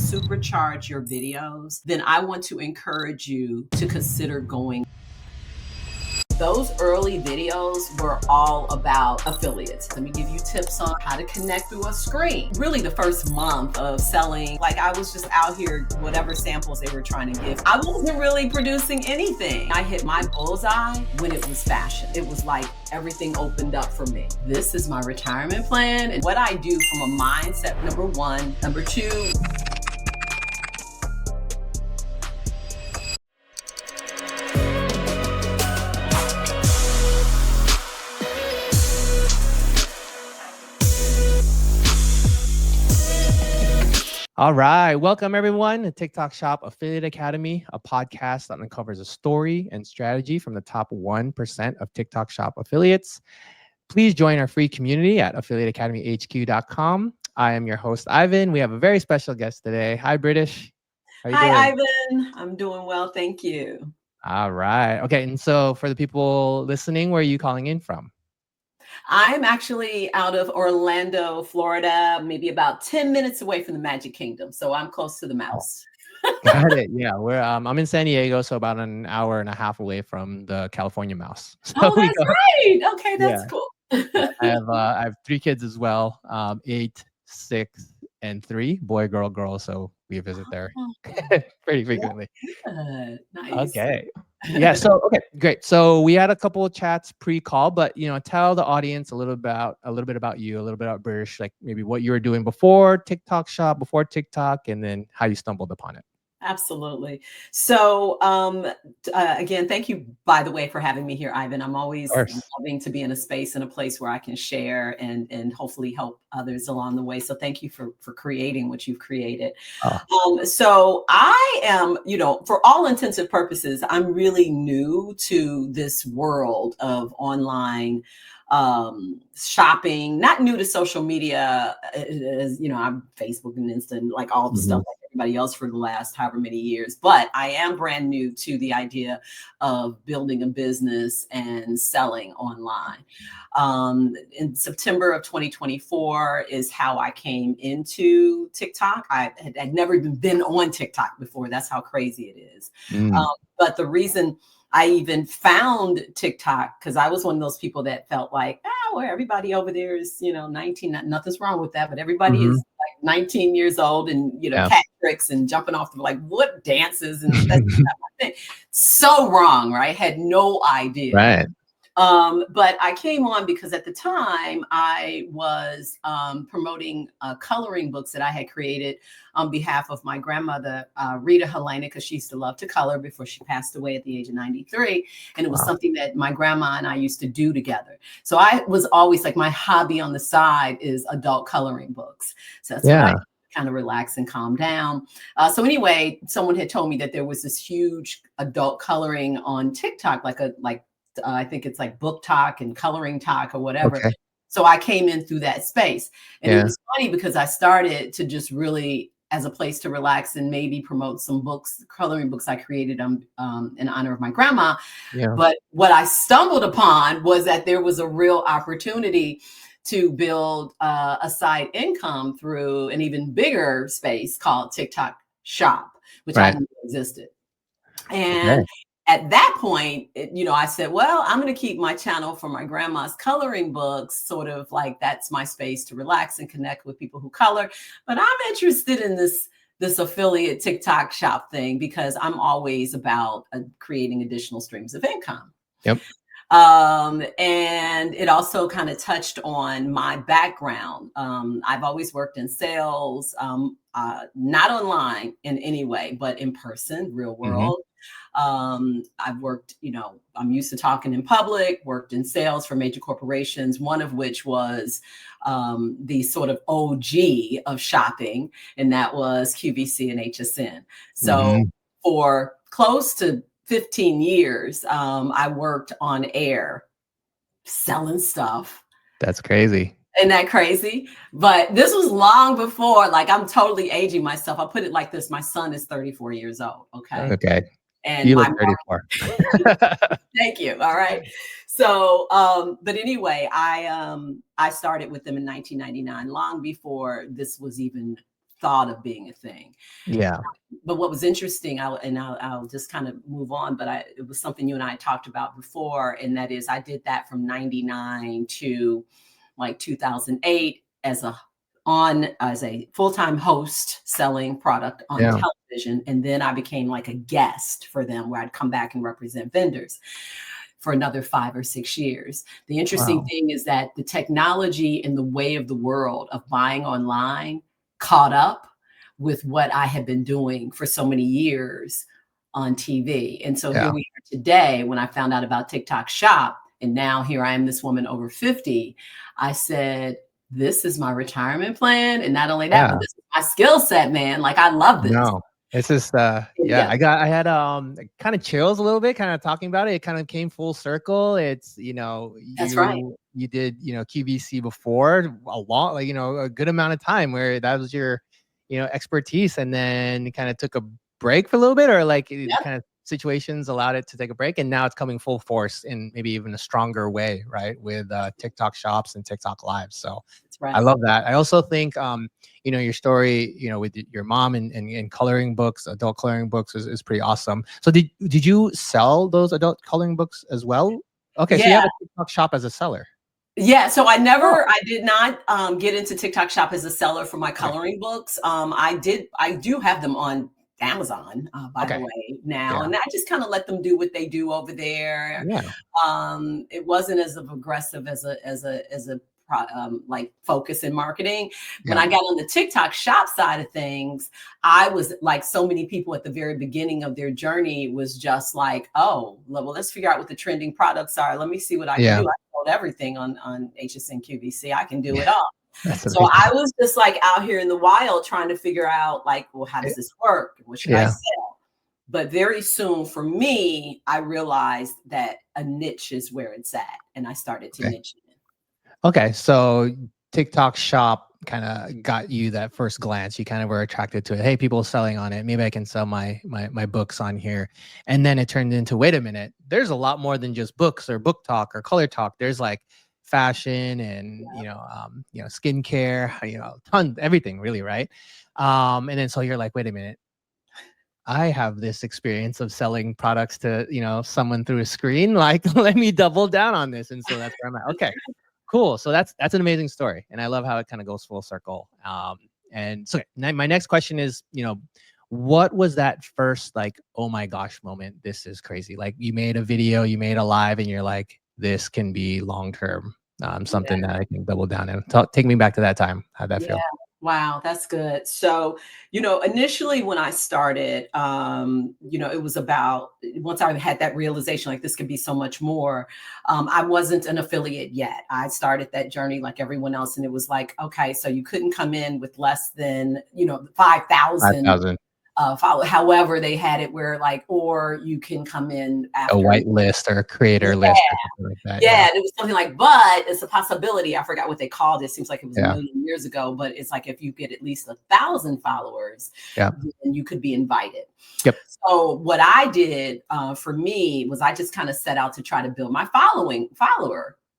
supercharge your videos, then I want to encourage you to consider going. Those early videos were all about affiliates. Let me give you tips on how to connect through a screen. Really the first month of selling, like I was just out here, whatever samples they were trying to give. I wasn't really producing anything. I hit my bullseye when it was fashion. It was like everything opened up for me. This is my retirement plan and what I do from a mindset, number one. Number two, All right. Welcome, everyone, to TikTok Shop Affiliate Academy, a podcast that uncovers a story and strategy from the top 1% of TikTok Shop affiliates. Please join our free community at affiliateacademyhq.com. I am your host, Ivan. We have a very special guest today. Hi, British. How you doing? Hi, Ivan. I'm doing well. Thank you. All right. Okay. And so for the people listening, where are you calling in from? I'm actually out of Orlando, Florida, maybe about 10 minutes away from the Magic Kingdom. So I'm close to the mouse. Got it. Yeah, I'm in San Diego, so about an hour and a half away from the California mouse. So oh, that's right. Okay, that's cool. I have 3 kids as well, 8, 6, and 3, boy, girl. So we visit there pretty frequently. Nice. Okay. Yeah. So okay, great. So we had a couple of chats pre-call, but tell the audience a little bit about you, a little bit about British, like maybe what you were doing before TikTok Shop, before TikTok, and then how you stumbled upon it. Absolutely. So again, thank you, by the way, for having me here, Ivan. I'm always loving to be in a space and a place where I can share and hopefully help others along the way. So thank you for creating what you've created. So I am, for all intents and purposes, I'm really new to this world of online shopping, not new to social media, as I'm Facebook and Insta, like all the stuff like everybody else for the last however many years, but I am brand new to the idea of building a business and selling online. In September of 2024 is how I came into TikTok. I had never even been on TikTok before. That's how crazy it is. But the reason I even found TikTok, because I was one of those people that felt like, well, everybody over there is, 19, nothing's wrong with that, but everybody is like 19 years old and, cat tricks and jumping off the, like, what dances and that's not my thing. So wrong, right? Had no idea. Right. But I came on because at the time I was promoting coloring books that I had created on behalf of my grandmother, Rita Helena, because she used to love to color before she passed away at the age of 93. And it was something that my grandma and I used to do together. So I was always like, my hobby on the side is adult coloring books. So that's what I kind of relax and calm down. So anyway, someone had told me that there was this huge adult coloring on TikTok, I think it's like Book Talk and Coloring Talk or whatever. Okay. So I came in through that space. And it was funny because I started to just really, as a place to relax and maybe promote some books, coloring books I created in honor of my grandma. But what I stumbled upon was that there was a real opportunity to build a side income through an even bigger space called TikTok Shop, which I didn't know existed. And at that point, I said, well, I'm going to keep my channel for my grandma's coloring books, sort of like that's my space to relax and connect with people who color. But I'm interested in this affiliate TikTok Shop thing because I'm always about creating additional streams of income. Yep. And it also kind of touched on my background. I've always worked in sales, not online in any way, but in person, real world. I've worked, I'm used to talking in public, worked in sales for major corporations, one of which was the sort of OG of shopping, and that was QVC and HSN. So for close to 15 years, I worked on air selling stuff. That's crazy. Isn't that crazy? But this was long before, like, I'm totally aging myself. I'll put it like this. My son is 34 years old. Okay. Okay. And you look 34. Thank you. All right. So, but anyway, I started with them in 1999, long before this was even thought of being a thing. Yeah. But what was interesting, I'll just kind of move on, but it was something you and I talked about before, and that is I did that from 99 to like 2008 as a full-time host selling product on Yeah. television. And then I became like a guest for them where I'd come back and represent vendors for another 5 or 6 years. The interesting Wow. thing is that the technology and the way of the world of buying online caught up with what I had been doing for so many years on TV. And so here Yeah. we are today when I found out about TikTok Shop. And now here I am, this woman over 50. I said, this is my retirement plan. And not only that, Yeah. but this is my skill set, man. Like, I love this. No, it's just yeah, I had kind of chills a little bit, kind of talking about it. It kind of came full circle. It's, That's right. you did, QVC before a lot, like, a good amount of time where that was your, expertise, and then you kind of took a break for a little bit, or like Yep. kind of situations allowed it to take a break, and now it's coming full force in maybe even a stronger way, right? With TikTok shops and TikTok lives. So That's right. I love that. I also think your story, with your mom and coloring books, adult coloring books is pretty awesome. So did you sell those adult coloring books as well? Okay, so you Yeah. have a TikTok shop as a seller. Yeah, so Oh, I did not get into TikTok Shop as a seller for my okay. coloring books. I do have them on Amazon, by the Okay. way, now, Yeah. and I just kind of let them do what they do over there. Yeah. It wasn't as aggressive as a like focus in marketing. When Yeah. I got on the TikTok Shop side of things, I was like so many people at the very beginning of their journey was just like, oh, well, let's figure out what the trending products are. Let me see what I can Yeah. do. I sold everything on HSN QVC. I can do it all. That's So I amazing. was just like out here in the wild trying to figure out like, well, how Eh, does this work? What should I Yeah. sell? But very soon for me, I realized that a niche is where it's at. And I started to Okay. niche it. Okay. So TikTok shop kind of got you that first glance. You kind of were attracted to it. Hey, people selling on it. Maybe I can sell my books on here. And then it turned into, wait a minute, there's a lot more than just books or book talk or color talk. There's like fashion and skincare, everything really, right? And then so you're like, wait a minute, I have this experience of selling products to, someone through a screen. Like, let me double down on this. And so that's where I'm at. Okay, cool. So that's an amazing story, and I love how it kind of goes full circle. And so my next question is, what was that first like, oh my gosh moment? This is crazy. Like you made a video, you made a live, and you're like, this can be long term, something that I can double down in. Take me back to that time. How'd that Yeah. feel? Wow, that's good. So, initially when I started, it was about once I had that realization, like this could be so much more. I wasn't an affiliate yet. I started that journey like everyone else, and it was like, okay, so you couldn't come in with less than, 5,000 5,000. follow. However, they had it where like, or you can come in A after. white list or a creator Yeah. list or something like that. Yeah, Yeah. and it was something like, but it's a possibility. I forgot what they called it. Seems like it was a Yeah. million years ago, but it's like if you get at least 1,000 followers, Yeah. then you could be invited. Yep. So what I did for me was I just kind of set out to try to build my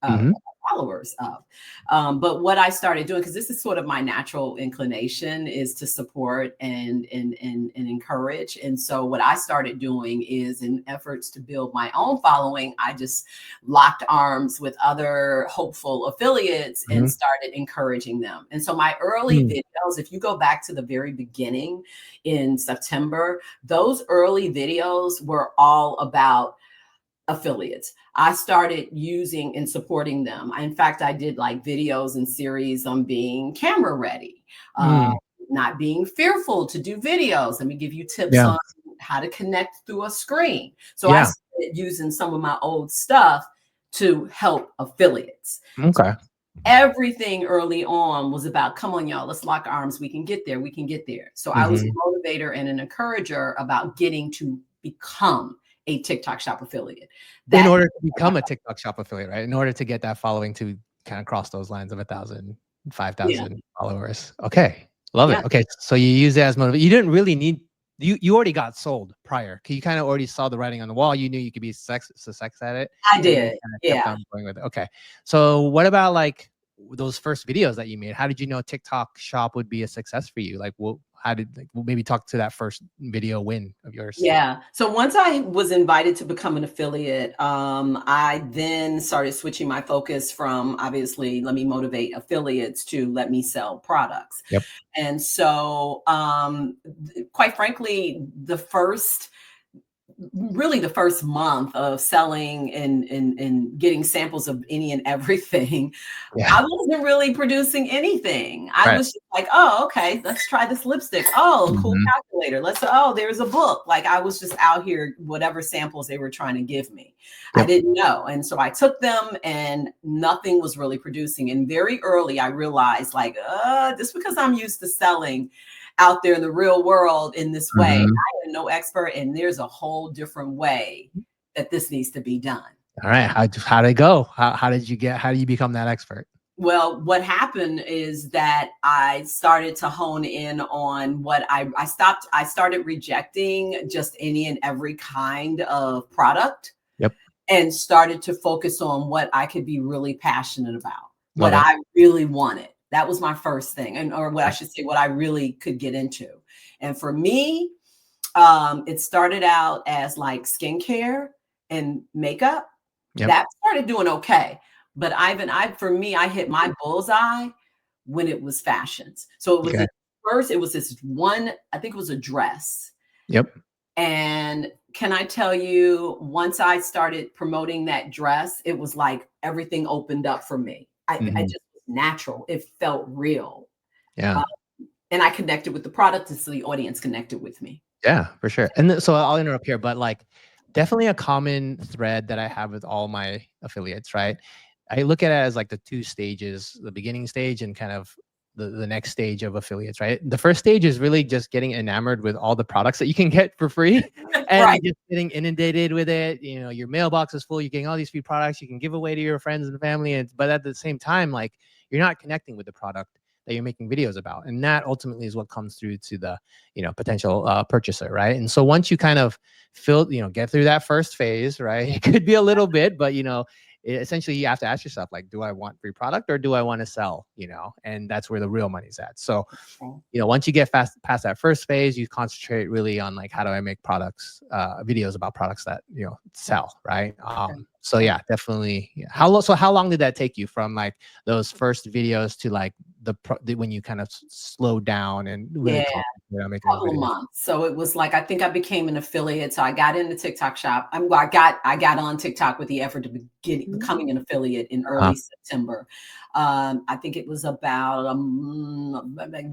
Mhm. followers up. But what I started doing, because this is sort of my natural inclination, is to support and encourage. And so what I started doing is in efforts to build my own following, I just locked arms with other hopeful affiliates and Mhm. started encouraging them. And so my early Mm. videos, if you go back to the very beginning in September, those early videos were all about affiliates. I started using and supporting them. In fact, I did like videos and series on being camera ready, uh, Mm. not being fearful to do videos. Let me give you tips Yeah. on how to connect through a screen. So I Yeah. started using some of my old stuff to help affiliates. Okay. Everything early on was about, come on, y'all, let's lock arms. We can get there. We can get there. So I was a Mhm. motivator and an encourager about getting to become a TikTok Shop affiliate. In That order to become a TikTok shop affiliate, right? In order to get that following to kind of cross those lines of 1,000, five Yeah, thousand followers. Okay. Love yeah, it. Okay. So you use it as motivation. You didn't really need you already got sold prior. You kind of already saw the writing on the wall. You knew you could be success at it. I And then you did. kind of kept Yeah. on going with it. Okay. So what about like those first videos that you made, how did you know TikTok Shop would be a success for you? Like, maybe talk to that first video win of yours. Yeah. So once I was invited to become an affiliate, I then started switching my focus from, obviously, let me motivate affiliates to let me sell products. Yep. And so, quite frankly, really the first month of selling and getting samples of any and everything, Yeah. I wasn't really producing anything. I Right. was just like, oh, okay, let's try this lipstick. Oh, cool Mhm. calculator. There's a book. Like, I was just out here, whatever samples they were trying to give me. I Yep. didn't know. And so I took them and nothing was really producing. And very early I realized, like, just because I'm used to selling out there in the real world in this way, Mhm. I am no expert, and there's a whole different way that this needs to be done. All right. How did it go? How did you become that expert? Well, what happened is that I started to hone in on what I started rejecting just any and every kind of product Yep. and started to focus on what I could be really passionate about, Love what it. I really wanted. That was my first thing, or what I Yeah. should say, what I really could get into. And for me, it started out as like skincare and makeup. Yep. That started doing okay. But for me, I hit my bullseye when it was fashions. So Okay. it was this one, I think it was a dress. Yep. And can I tell you, once I started promoting that dress, it was like everything opened up for me. I Mhm. just was natural. It felt real. Yeah. Uh, and I connected with the product, and so the audience connected with me. Yeah, for sure. And so I'll interrupt here, but like definitely a common thread that I have with all my affiliates, right? I look at it as like the two stages, the beginning stage and kind of the next stage of affiliates, right? The first stage is really just getting enamored with all the products that you can get for free and Right. just getting inundated with it. You know, your mailbox is full, you're getting all these free products you can give away to your friends and family. But at the same time, like you're not connecting with the product that you're making videos about. And that ultimately is what comes through to the potential purchaser, right? And so once you kind of get through that first phase, right? It could be a little bit, but essentially you have to ask yourself, like, do I want free product or do I want to sell? And that's where the real money's at. So once you get past that first phase, you concentrate really on like, how do I make videos about products that sell, right? So yeah, definitely. Yeah. How long did that take you from like those first videos to like when you kind of slowed down and really concentrated on making those Couple of videos? months. So it was like, I think I became an affiliate. So I got into TikTok Shop. I got on TikTok with the effort to becoming an affiliate in early September. I think it was about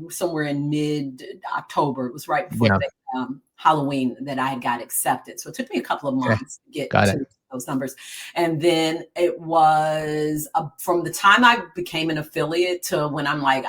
somewhere in mid October. It was right before Yeah. Halloween that I got accepted. So it took me a couple of Okay. months to get Got it. to those numbers. And then it was from the time I became an affiliate to when I'm like,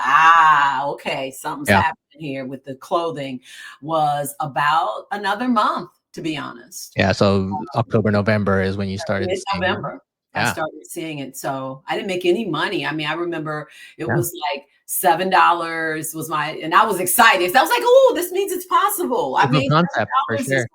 okay, something's happening here with the clothing, was about another month, to be honest. Yeah. So October, November is when you started seeing that. Mid-November, I Yeah. started seeing it. So I didn't make any money. I mean, I remember it Yeah. was like $7 was and I was excited. So I was like, oh, this means it's possible. I Proof of made concept for $7 this sure. month.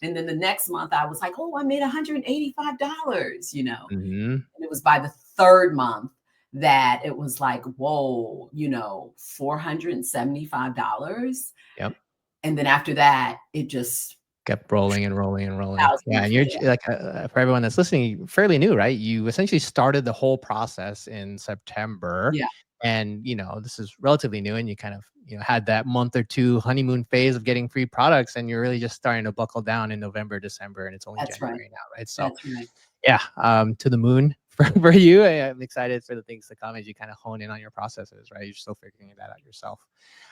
And then the next month I was like, oh, I made $185, Mm-hmm. And it was by the third month that it was like, whoa, $475. Yep. And then after that, it just Kept rolling and rolling and rolling. thousands. Yeah. And you're like, for everyone that's listening, fairly new, right? You essentially started the whole process in September. Yeah. And, this is relatively new and you kind of, had that month or two honeymoon phase of getting free products and you're really just starting to buckle down in November, December, and it's only That's January right. now, right? So That's right. yeah, to the moon for you. I'm excited for the things to come as you kind of hone in on your processes, right? You're still figuring that out yourself.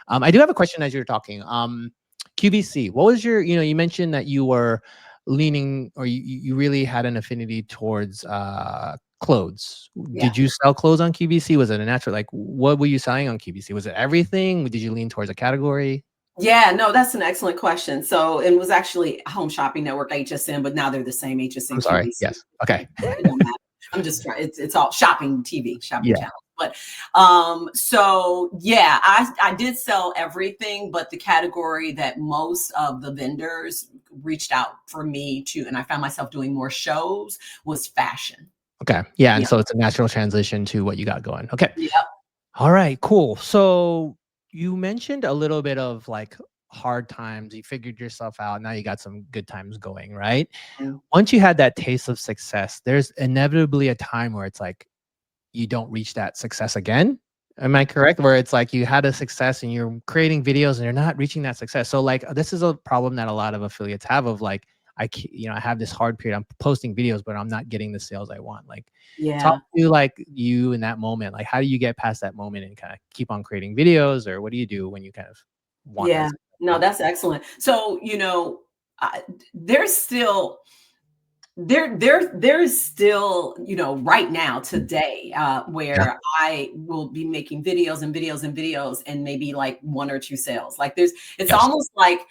I do have a question as you're talking. QVC, what was you mentioned that you were leaning or you really had an affinity towards clothes. Yeah. Did you sell clothes on QVC? Was it a natural, like what were you selling on QVC? Was it everything? Did you lean towards a category? Yeah, no, that's an excellent question. So it was actually Home Shopping Network, HSN, but now they're the same, HSN, I'm sorry. QVC. Yes. Okay. It don't matter. I'm just trying. It's all shopping TV, shopping Yeah. channel. But so yeah, I did sell everything, but the category that most of the vendors reached out for me to, and I found myself doing more shows, was fashion. Okay. Yeah. And Yeah. so it's a natural transition to what you got going. Okay. Yep. All right, cool. So you mentioned a little bit of like hard times. You figured yourself out. Now you got some good times going, right? Mm. Once you had that taste of success, there's inevitably a time where it's like you don't reach that success again. Am I correct? Where it's like you had a success and you're creating videos and you're not reaching that success. So like this is a problem that a lot of affiliates have of like I have this hard period. I'm posting videos, but I'm not getting the sales I want. Like talk Yeah. to like you in that moment. Like how do you get past that moment and kind of keep on creating videos, or what do you do when you kind of want that Yeah. success No, again? that's excellent. So, there's still there's still, right now today, Yeah. where I will be making videos and videos and videos and maybe like one or two sales. Like it's Yes. almost like,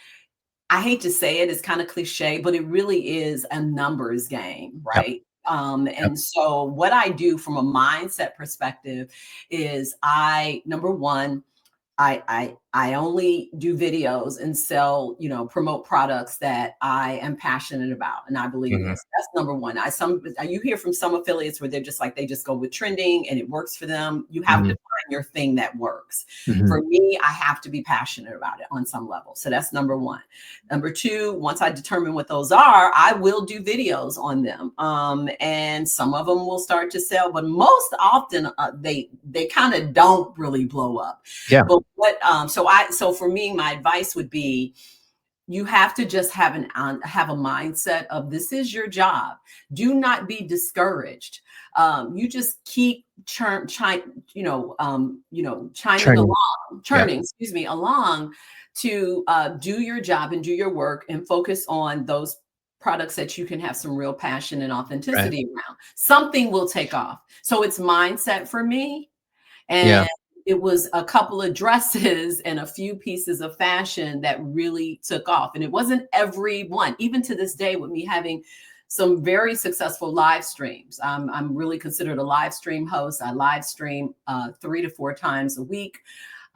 I hate to say it, it's kind of cliche, but it really is a numbers game, Yep. right? Yep. And so what I do from a mindset perspective is number one, I only do videos and sell, promote products that I am passionate about and I believe in. Mhm. So that's number one. You hear from some affiliates where they're just like they just go with trending and it works for them. You have to Mhm. find your thing that works. Mhm. For me, I have to be passionate about it on some level. So that's number one. Number two, once I determine what those are, I will do videos on them. And some of them will start to sell, but most often they kind of don't really blow up. Yeah. But so for me, my advice would be you have to just have a mindset of this is your job. Do not be discouraged. You just keep chiming Training. along, Yep. churning, excuse me, along to do your job and do your work and focus on those products that you can have some real passion and Right. authenticity around. Something will take off. So it's mindset for me. Yeah. And it was a couple of dresses and a few pieces of fashion that really took off. And it wasn't every one, even to this day, with me having some very successful live streams. I'm really considered a live stream host. I live stream 3 to 4 times a week.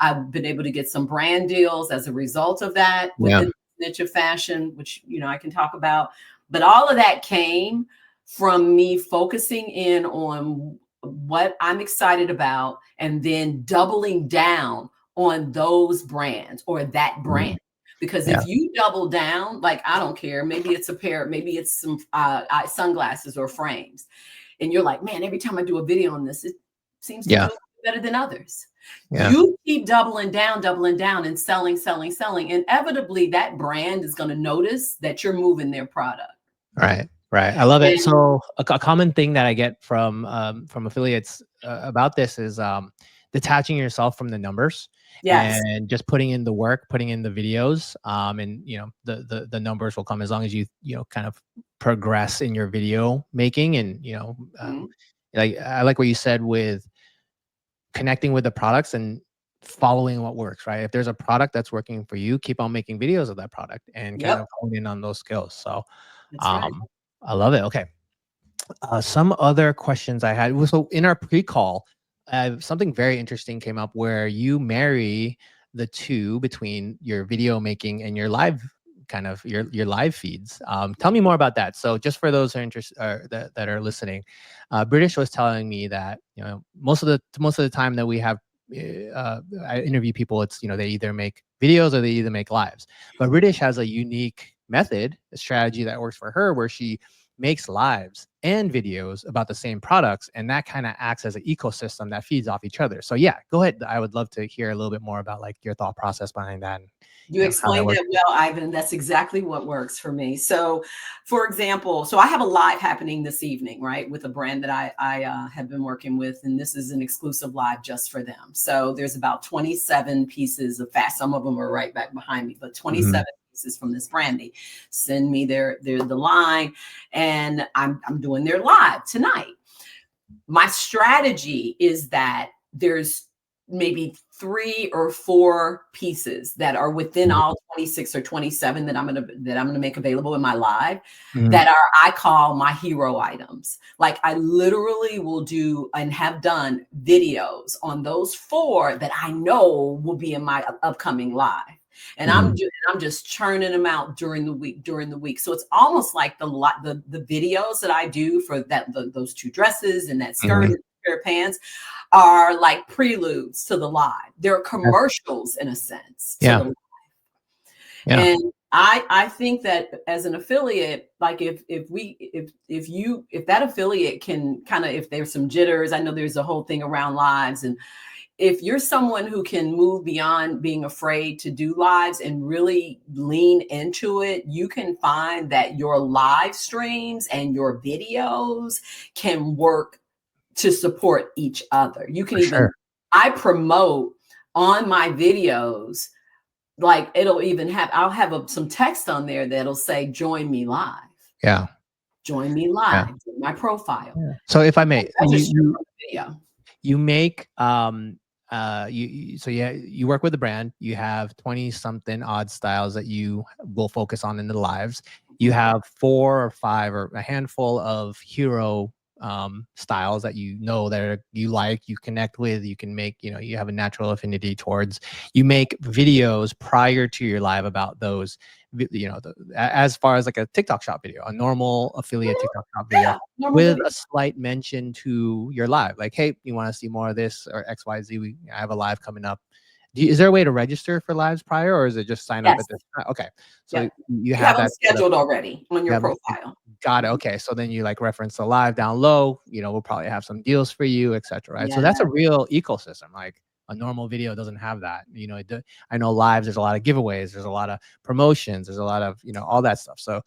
I've been able to get some brand deals as a result of that Yeah. within the niche of fashion, which I can talk about. But all of that came from me focusing in on what I'm excited about and then doubling down on those brands or that Mhm. brand. Because Yeah. if you double down, like I don't care, maybe it's a pair, maybe it's some sunglasses or frames, and you're like, man, every time I do a video on this, it seems to Yeah. do better than others. Yeah. You keep doubling down, and selling, selling, selling. Inevitably, that brand is going to notice that you're moving their product. Right, right. I love it. And So a common thing that I get from affiliates about this is detaching yourself from the numbers yes, and just putting in the work, putting in the videos, and the numbers will come as long as you kind of progress in your video making and mhm, like I like what you said with connecting with the products and following what works, right? If there's a product that's working for you, keep on making videos of that product and kind yep, of hone in on those skills. So that's right. um, I love it. Okay. Some other questions I had. So in our pre-call, something very interesting came up where you marry the two between your video making and your live kind of your live feeds. Tell me more about that. So just for those who are interested that are listening, British was telling me that most of the time that we have I interview people, it's they either make videos or they either make lives. But British has a unique method, a strategy that works for her, where she makes lives and videos about the same products, and that kind of acts as an ecosystem that feeds off each other. So yeah, go ahead. I would love to hear a little bit more about like your thought process behind that and You how that explained works. that well, Ivan. That's exactly what works for me. So, for example, so I have a live happening this evening, right, with a brand that I have been working with, and this is an exclusive live just for them. So there's about 27 pieces of fast. Some of them are right back behind me, but Mhm. 27 pieces from this brand. They send me the line, and I'm doing their live tonight. My strategy is that there's maybe 3 or 4 pieces that are within Mhm. all 26 or 27 that I'm gonna make available in my live Mhm. that are I call my hero items. Like I literally will do and have done videos on those 4 that I know will be in my upcoming live. and I'm just churning them out during the week. So it's almost like the videos that I do for those 2 dresses and that skirt and pair of pants are like preludes to the live. They're commercials in a sense to the live. And I think that as an affiliate, like if that affiliate can kind of, if there's some jitters, I know there's a whole thing around lives, and if you're someone who can move beyond being afraid to do lives and really lean into it, you can find that your live streams and your videos can work to support each other. You can I promote on my videos, like I'll have some text on there that'll say, join me live. Yeah. Join me live, my profile. Yeah. So if I may, you make, you work with a brand, you have 20 something odd styles that you will focus on in the lives. You have 4 or 5 or a handful of hero styles that you like, you connect with, you can make, you have a natural affinity towards. You make videos prior to your live about those, as far as like a TikTok shop video, a normal affiliate TikTok shop video, with a slight mention to your live, like, hey, you want to see more of this or XYZ, I have a live coming up. Is there a way to register for lives prior, or is it just sign up at this time? Okay, so you have that scheduled already on your profile. Got it. Okay, so then you like reference the live down low. We'll probably have some deals for you, etc. Right. So that's a real ecosystem. Like a normal video doesn't have that. I know lives, there's a lot of giveaways, there's a lot of promotions, there's a lot of all that stuff. So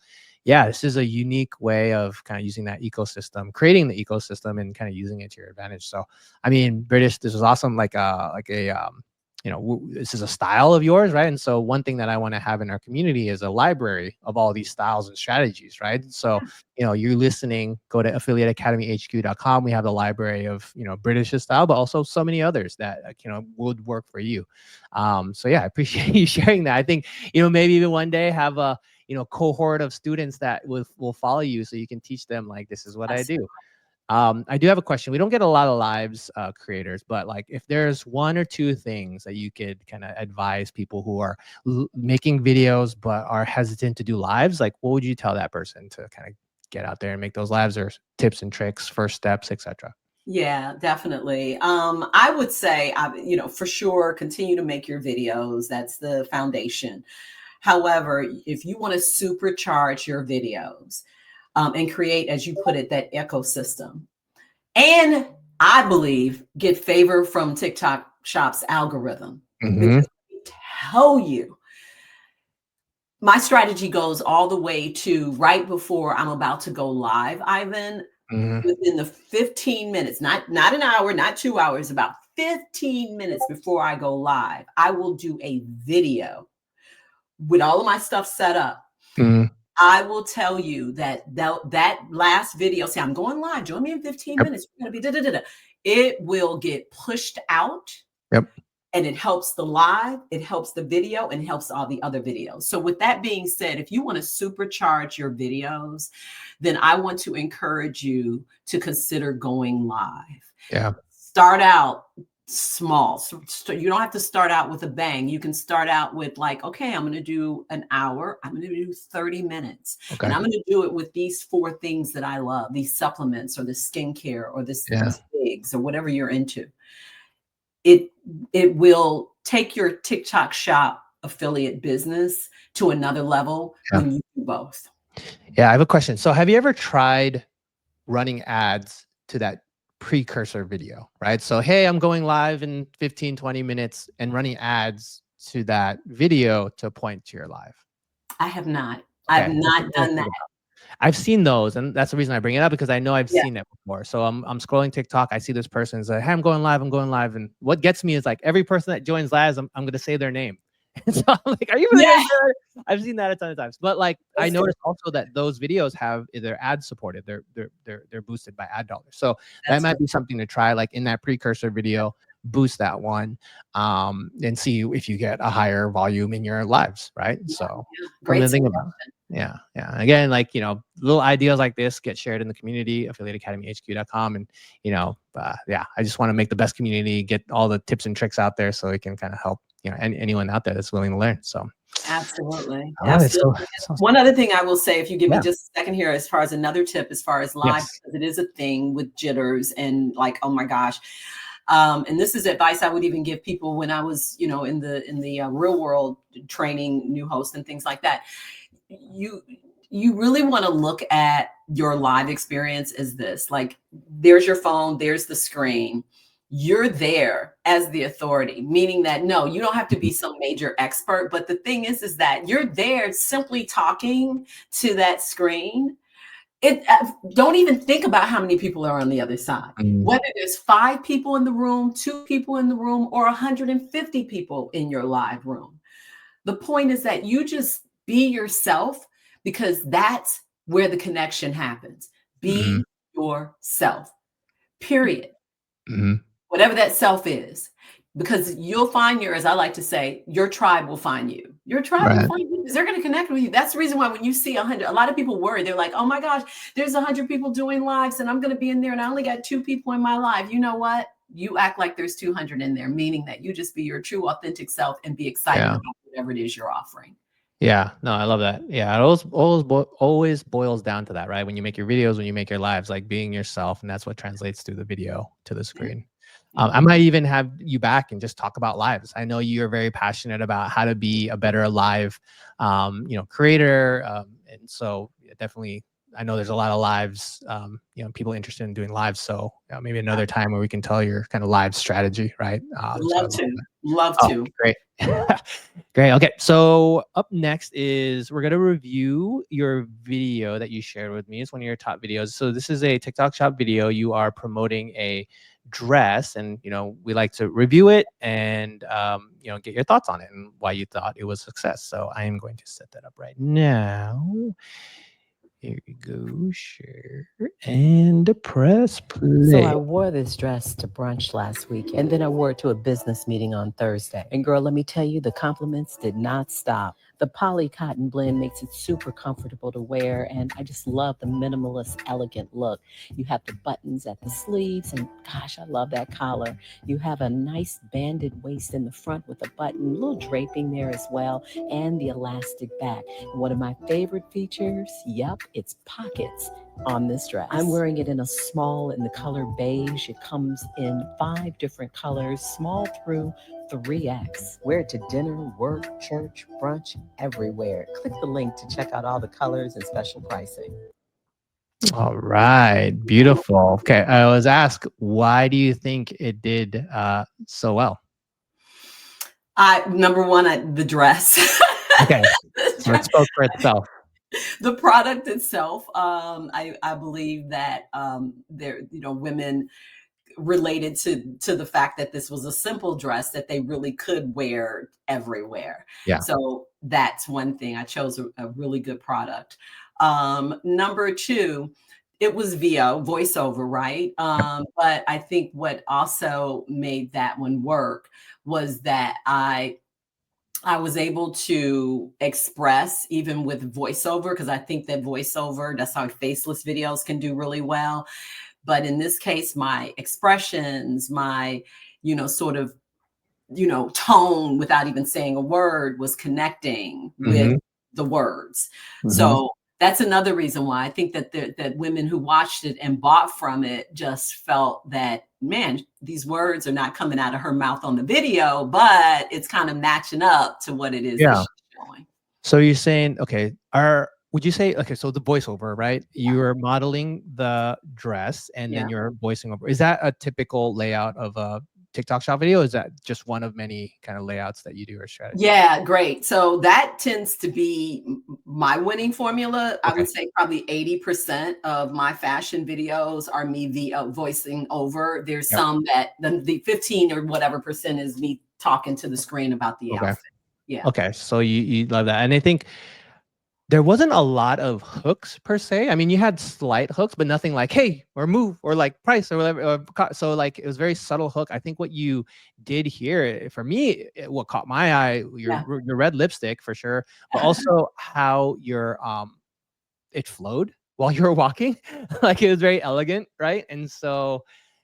yeah, this is a unique way of kind of using that ecosystem, creating the ecosystem, and kind of using it to your advantage. So I mean, British, this was awesome. This is a style of yours, right? And so one thing that I want to have in our community is a library of all these styles and strategies, right? So, you're listening, go to affiliateacademyhq.com. We have the library of, British style, but also so many others that, would work for you. So yeah, I appreciate you sharing that. I think, maybe even one day have a, cohort of students that will follow you, so you can teach them, like, this is what I do. I do have a question. We don't get a lot of lives creators, but like, if there's 1 or 2 things that you could kind of advise people who are making videos but are hesitant to do lives, like, what would you tell that person to kind of get out there and make those lives, or tips and tricks, first steps, etc.? Yeah, definitely. I would say, for sure, continue to make your videos. That's the foundation. However, if you want to supercharge your videos, and create, as you put it, that ecosystem, and I believe get favor from TikTok Shop's algorithm. Because I tell you, my strategy goes all the way to right before I'm about to go live, Ivan. Within the 15 minutes, not an hour, not 2 hours, about 15 minutes before I go live, I will do a video with all of my stuff set up. I will tell you that last video, say I'm going live, join me in 15 minutes. We're going to be It will get pushed out. And it helps the live, it helps the video, and it helps all the other videos. So with that being said, if you want to supercharge your videos, then I want to encourage you to consider going live. Start out small. So you don't have to start out with a bang. You can start out with, like, okay, I'm going to do an hour. I'm going to do 30 minutes. And I'm going to do it with these 4 things that I love, these supplements or the skincare or these wigs or whatever you're into. It will take your TikTok shop affiliate business to another level when you do both. Yeah, I have a question. So have you ever tried running ads to that precursor video, right? So, hey, I'm going live in 15, 20 minutes, and running ads to that video to point to your live? I have not. I've not done that. I've seen those, and that's the reason I bring it up, because I know I've seen it before. So I'm scrolling TikTok, I see this person say, hey, I'm going live, and what gets me is, like, every person that joins lives, I'm going to say their name. And so I'm like, are you really sure? I've seen that a ton of times. But like, I noticed also that those videos have, they're ad supported, they're boosted by ad dollars. So that might be something to try, like in that precursor video, boost that one, and see if you get a higher volume in your lives, right? So great thing about. Yeah. Again, like, little ideas like this get shared in the community, affiliateacademyhq.com. And, I just want to make the best community, get all the tips and tricks out there so it can kind of help anyone out there that's willing to learn. So absolutely. I love it. So, One other thing I will say, if you give yeah. me just a second here, as far as another tip, as far as live, Yes. because it is a thing with jitters and like, oh my gosh. And this is advice I would even give people when I was, in the real world training new hosts and things like that. You really want to look at your live experience as this, like, there's your phone, there's the screen. You're there as the authority, meaning that no, you don't have to be some major expert. But the thing is that you're there simply talking to that screen. Don't even think about how many people are on the other side. Whether there's 5 people in the room, 2 people in the room, or 150 people in your live room. The point is that you just be yourself, because that's where the connection happens. Be yourself, period. Whatever that self is, because you'll find as I like to say, your tribe will find you. Your tribe will find you because they're going to connect with you. That's the reason why when you see 100, a lot of people worry. They're like, oh my gosh, there's 100 people doing lives and I'm going to be in there and I only got 2 people in my live. You know what? You act like there's 200 in there, meaning that you just be your true, authentic self and be excited about whatever it is you're offering. Yeah, no, I love that. Yeah, it always boils down to that, right? When you make your videos, when you make your lives, like being yourself, and that's what translates through the video to the screen. I might even have you back and just talk about lives. I know you're very passionate about how to be a better live, creator, and so definitely, I know there's a lot of lives, people interested in doing lives. So maybe another time where we can tell your kind of live strategy, right? Love to. Great. Great. Okay. So up next is we're going to review your video that you shared with me. It's one of your top videos. So this is a TikTok shop video. You are promoting a dress, and we like to review it and get your thoughts on it and why you thought it was a success. So I am going to set that up right now. Here we go, share and press play. So I wore this dress to brunch last week, and then I wore it to a business meeting on Thursday. And girl, let me tell you, the compliments did not stop. The poly cotton blend makes it super comfortable to wear, and I just love the minimalist, elegant look. You have the buttons at the sleeves, and gosh, I love that collar. You have a nice banded waist in the front with a button, a little draping there as well, and the elastic back. And one of my favorite features, it's pockets on this dress. I'm wearing it in a small in the color beige. It comes in 5 different colors, small through 3X. Wear it to dinner, work, church, brunch, everywhere. Click the link to check out all the colors and special pricing. All right. Beautiful. Okay. I was asked, why do you think it did so well? Number one, the dress. Okay. So it spoke for itself. The product itself, I believe that there, women related to the fact that this was a simple dress that they really could wear everywhere. Yeah. So that's one thing. I chose a really good product. Number 2, it was voiceover, right? But I think what also made that one work was that I was able to express even with voiceover, because I think that voiceover, that's how faceless videos can do really well. But in this case, my expressions, my, sort of, tone without even saying a word was connecting with the words. So that's another reason why I think that women who watched it and bought from it just felt that, man, these words are not coming out of her mouth on the video, but it's kind of matching up to what it is that she's showing. So you're saying, okay, would you say, okay, so the voiceover, right? You're modeling the dress and then you're voicing over. Is that a typical layout of a TikTok shop video? Is that just one of many kind of layouts that you do or strategy? Yeah, great. So that tends to be my winning formula. Okay. I would say probably 80% of my fashion videos are me voicing over. There's some that the 15 or whatever percent is me talking to the screen about the outfit. Yeah. Okay. So you love that. And I think there wasn't a lot of hooks per se. I mean, you had slight hooks, but nothing like, hey, or move, or like price or whatever. So like, it was very subtle hook. I think what you did here, for me, what caught my eye, your red lipstick for sure, but also how your, it flowed while you were walking. Like, it was very elegant, right? And so,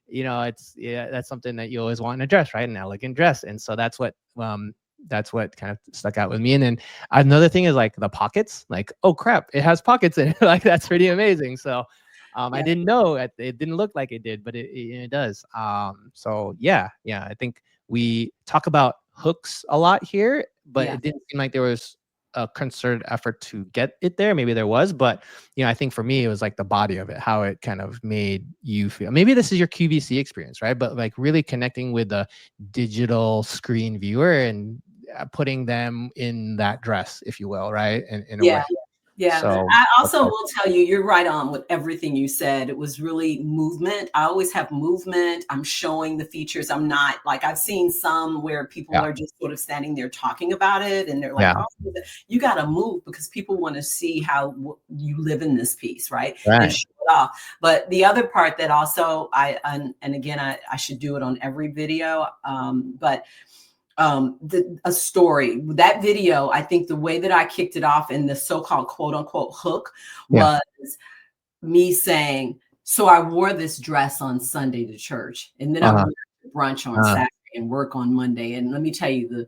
that's something that you always want in a dress, right? An elegant dress. And so that's what that's what kind of stuck out with me. And then another thing is like the pockets, like, oh crap, it has pockets in it. Like that's pretty amazing. So I didn't know it didn't look like it did, but it does. So yeah, I think we talk about hooks a lot here, but it didn't seem like there was a concerted effort to get it there. Maybe there was, but I think for me, it was like the body of it, how it kind of made you feel. Maybe this is your QVC experience, right? But like really connecting with the digital screen viewer and putting them in that dress, if you will, right? In a way. Yeah, so I also will tell you, you're right on with everything you said. It was really movement. I always have movement. I'm showing the features. I'm not like, I've seen some where people are just sort of standing there talking about it. And they're like, oh, you got to move because people want to see how you live in this piece, right? And show it off. But the other part that also and again, I should do it on every video, but a story. That video, I think the way that I kicked it off in the so-called quote unquote hook was me saying, so I wore this dress on Sunday to church, and then I went to brunch on Saturday and work on Monday. And let me tell you,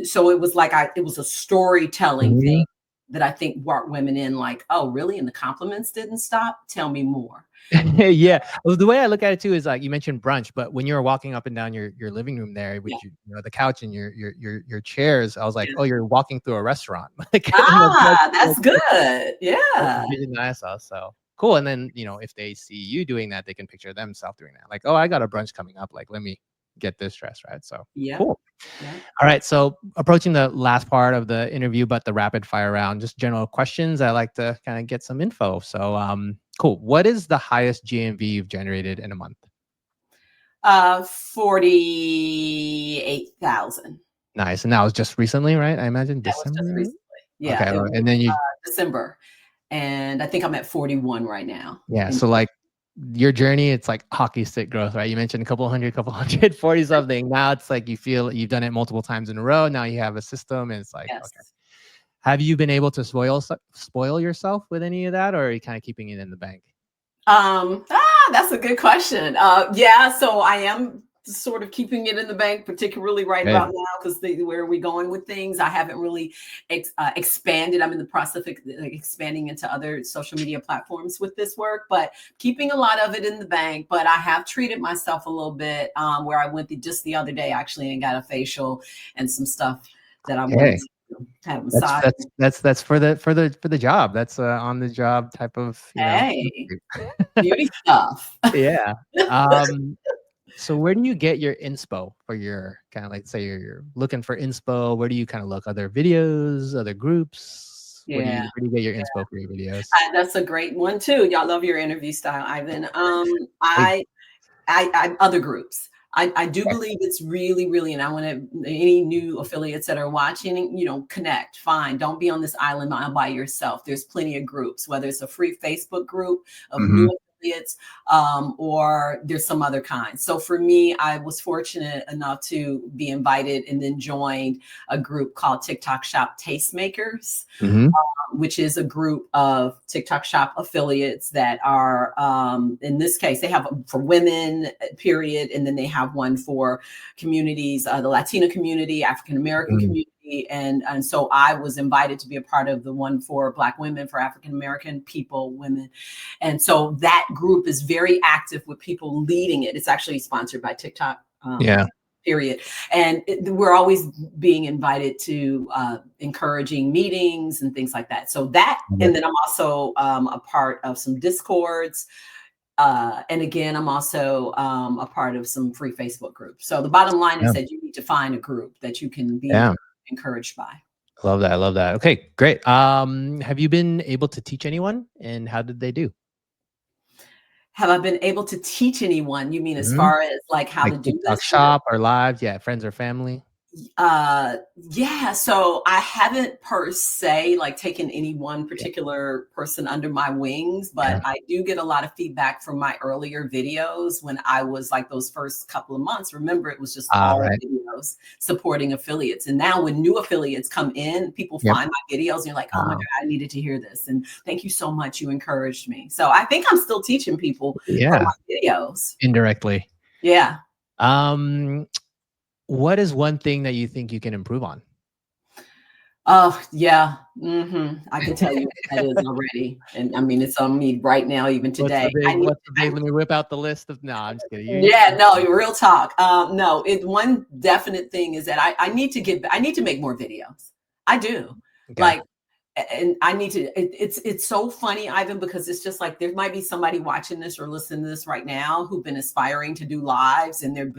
so it was like it was a storytelling thing that I think brought women in, like, oh, really? And the compliments didn't stop? Tell me more. Yeah. Well, the way I look at it too is like you mentioned brunch, but when you were walking up and down your living room there with the couch and your chairs, I was like, oh, you're walking through a restaurant. Like, that's good. Yeah. Nice. So cool. And then if they see you doing that, they can picture themselves doing that. Like, oh, I got a brunch coming up. Like, let me get this dress, right? So cool. All right, so approaching the last part of the interview, but the rapid fire round, just general questions. I like to kind of get some info. So cool. What is the highest GMV you've generated in a month? 48,000. Nice. And that was just recently, right? I imagine December. That was just recently. Yeah. Okay. And then December, and I think I'm at 41 right now. Yeah. So like your journey, it's like hockey stick growth, right? You mentioned a couple hundred, 40 something. Now it's like you feel you've done it multiple times in a row. Now you have a system, and it's like, okay. Have you been able to spoil yourself with any of that, or are you kind of keeping it in the bank? That's a good question. Yeah, so I am sort of keeping it in the bank, particularly right about now, because where are we going with things? I haven't really expanded. I'm in the process of expanding into other social media platforms with this work, but keeping a lot of it in the bank. But I have treated myself a little bit, where I went just the other day actually and got a facial and some stuff that I wanted to have a massage. That's for the job. That's on the job type of beauty stuff. Yeah. So where do you get your inspo for your kind of like, say you're looking for inspo? Where do you kind of look? Other videos, other groups? Where do you get your inspo for your videos? That's a great one too. Y'all love your interview style, Ivan. I other groups. I do believe it's really, really, and I want any new affiliates that are watching, connect, find, don't be on this island all by yourself. There's plenty of groups, whether it's a free Facebook group of new affiliates, or there's some other kind. So for me, I was fortunate enough to be invited and then joined a group called TikTok Shop Tastemakers, which is a group of TikTok Shop affiliates that are, in this case, they have for women, period, and then they have one for communities, the Latino community, African American community. And so I was invited to be a part of the one for Black women, for African American people, women. And so that group is very active with people leading it. It's actually sponsored by TikTok. Period. And we're always being invited to encouraging meetings and things like that. So that, and then I'm also a part of some Discords. And again, I'm also a part of some free Facebook groups. So the bottom line is that you need to find a group that you can be encouraged by. I love that. Okay, great. Have you been able to teach anyone, and how did they do? Have I been able to teach anyone? You mean as far as like how to do TikTok this? Shop or live? Yeah, friends or family? Yeah, so I haven't per se like taken any one particular person under my wings, but I do get a lot of feedback from my earlier videos when I was like those first couple of months. Remember, it was just all videos supporting affiliates. And now when new affiliates come in, people find my videos and you're like, oh my God, I needed to hear this. And thank you so much. You encouraged me. So I think I'm still teaching people from my videos. Indirectly. Yeah. What is one thing that you think you can improve on? Oh, yeah. I can tell you what that is already. And I mean, it's on me right now, even today. What's the big, let me whip out the list of, no, I'm just kidding. Yeah, no, real talk. No, one definite thing is that I need to I need to make more videos. I do. Okay. Like, and I need to, it's so funny, Ivan, because it's just like, there might be somebody watching this or listening to this right now who've been aspiring to do lives, and they're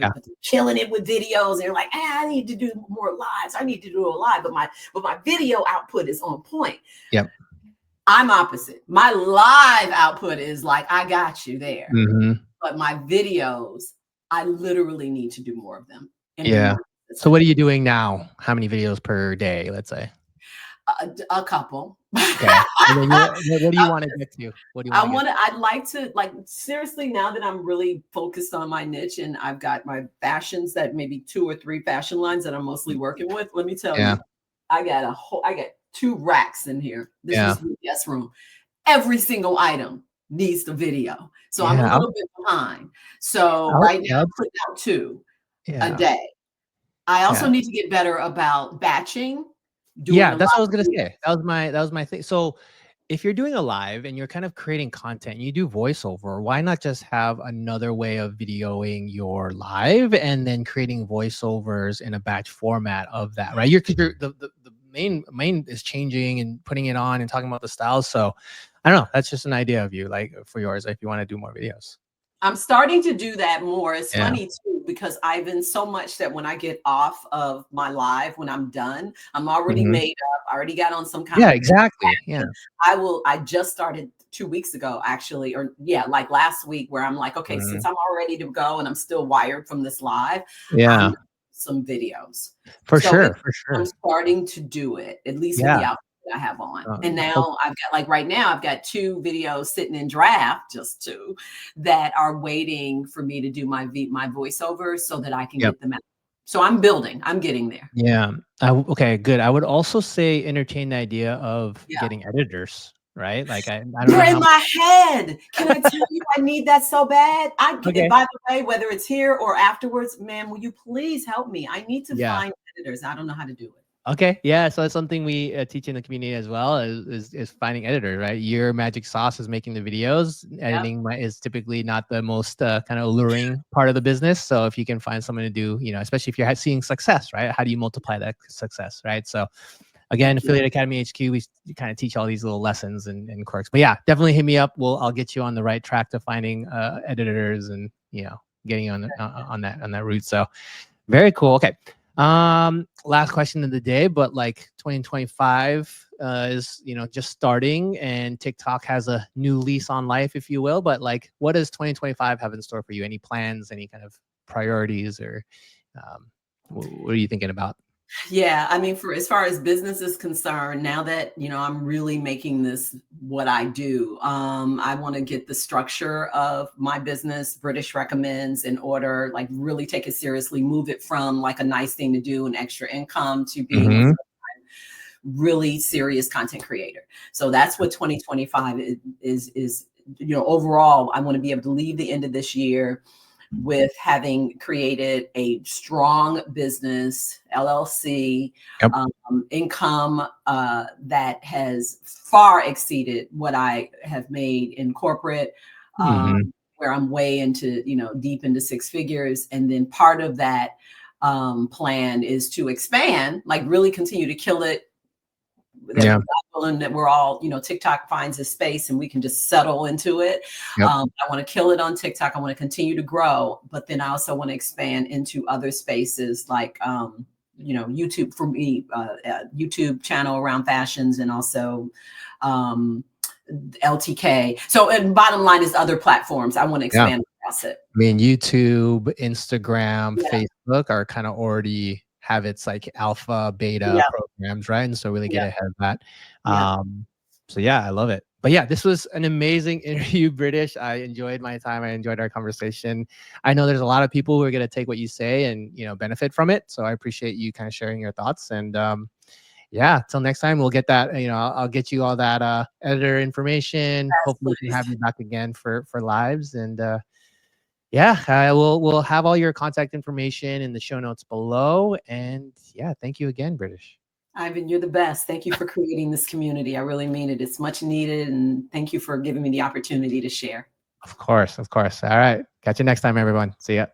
killing it with videos. They're like, I need to do more lives. I need to do a live, but my video output is on point. Yep. I'm opposite. My live output is like, I got you there. But my videos, I literally need to do more of them. Yeah. So what are you doing now? How many videos per day, let's say? A couple. Okay. And then what do you want to get to? What do you want I'd like to, like, seriously, now that I'm really focused on my niche and I've got my fashions, that maybe 2 or 3 fashion lines that I'm mostly working with. Let me tell you, I got 2 racks in here. This is the guest room. Every single item needs the video. So I'm a little bit behind. So right now I'm putting out 2 a day. I also need to get better about batching. That's what I was gonna say. That was my thing. So if you're doing a live and you're kind of creating content, you do voiceover, why not just have another way of videoing your live and then creating voiceovers in a batch format of that, right? The main is changing and putting it on and talking about the styles. So I don't know. That's just an idea of you, like, for yours, if you want to do more videos. I'm starting to do that more. It's funny too, because I've been so much that when I get off of my live, when I'm done, I'm already made up. I already got on some kind of exactly. I just started 2 weeks ago, actually, or like last week, where I'm like, okay, since I'm all ready to go and I'm still wired from this live, some videos. For sure. I'm starting to do it, at least with the outfit I have on. And now I've got, like, right now I've got 2 videos sitting in draft, just 2, that are waiting for me to do my voiceovers so that I can get them out. So I'm building, I'm getting there. Yeah. Okay, good. I would also say entertain the idea of getting editors, right? Like, I don't know. They're in my head. Can I tell you, I need that so bad. By the way, whether it's here or afterwards, ma'am, will you please help me? I need to find editors. I don't know how to do it. Okay. Yeah. So it's something we teach in the community as well, is finding editors, right? Your magic sauce is making the videos. Editing is typically not the most kind of alluring part of the business. So if you can find someone to do, especially if you're seeing success, right? How do you multiply that success, right? So again, Affiliate Academy HQ, we kind of teach all these little lessons and quirks. But yeah, definitely hit me up. I'll get you on the right track to finding editors and, getting on that route. So very cool. Okay. Last question of the day, but like 2025 is just starting, and TikTok has a new lease on life, if you will. But like, what does 2025 have in store for you? Any plans, any kind of priorities, or what are you thinking about? Yeah, I mean, as far as business is concerned, now that I'm really making this what I do, I want to get the structure of my business, British Recommends, in order, like really take it seriously, move it from like a nice thing to do, an extra income, to being a really serious content creator. So that's what 2025 is. Overall, I want to be able to leave the end of this year with having created a strong business, LLC, income that has far exceeded what I have made in corporate, where I'm way into, deep into 6 figures. And then part of that plan is to expand, like really continue to kill it. And that we're all, TikTok finds a space and we can just settle into it. I want to kill it on TikTok. I want to continue to grow, but then I also want to expand into other spaces like, YouTube for me, YouTube channel around fashions, and also LTK. So, and bottom line is other platforms. I want to expand across it. I mean, YouTube, Instagram, Facebook are kind of already have its like alpha, beta programs, right? And so really get ahead of that. So yeah, I love it. But yeah, this was an amazing interview, British. I enjoyed my time. I enjoyed our conversation. I know there's a lot of people who are going to take what you say and, benefit from it. So I appreciate you kind of sharing your thoughts. And yeah, till next time, we'll get that, I'll get you all that editor information. Hopefully we can have you back again for lives. And yeah, we'll have all your contact information in the show notes below. And yeah, thank you again, British. Ivan, you're the best. Thank you for creating this community. I really mean it. It's much needed. And thank you for giving me the opportunity to share. Of course. All right. Catch you next time, everyone. See ya.